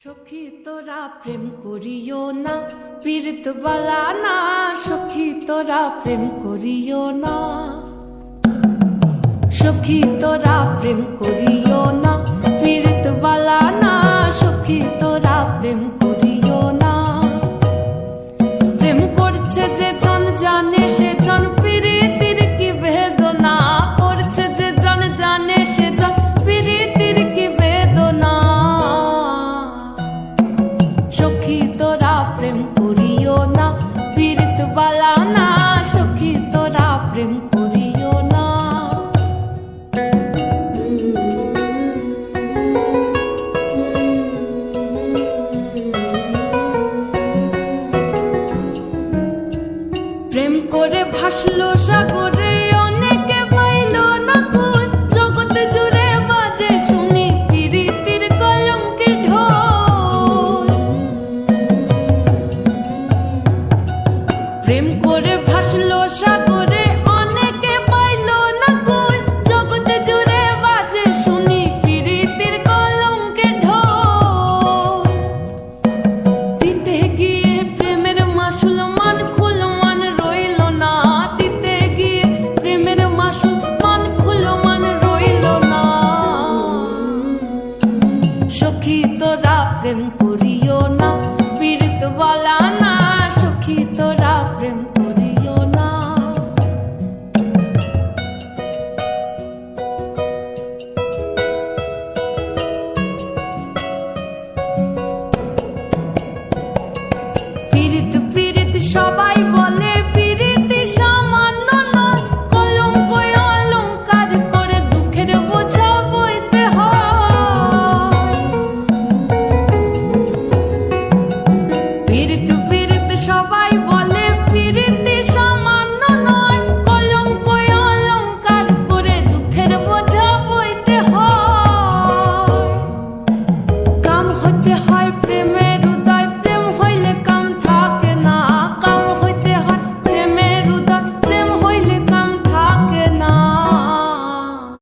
সখী তোরা প্রেম করিও না, পীড়িত বালা না। সখী তোরা প্রেম করিও না, সখী তোরা প্রেম করিও না, পীড়িত বালা না। সখী তোরা প্রেম করিও না। প্রেম করছে যে জন জানে সে জন পীড়িতির কি বেদনা। করছে যে জন জানে সে জন পীড়িতির কি বেদনা। সখী তোরা প্রেম করিও না, পীড়িত বালা না। সখী তোরা প্রেম করিও না। প্রেম করে ভাসলো সাগরে, অনেকে পাইল না কুল। জগতে জুড়ে বাজে শুনি পীড়িতির কলঙ্কের ঢোল। প্রেম করে ভাসলো সাগরে, অনেকে পাইল না কুল। জগতে জুড়ে বাজে শুনি পীড়িতির কলঙ্কের ঢোল। দিতে গিয়ে প্রেমের মাসুল মান খুল মান রইল না। দিতে গিয়ে প্রেমের মাসুল মান খুল মান রইল না। সখী তোরা প্রেম করিও না, পীড়িত বালা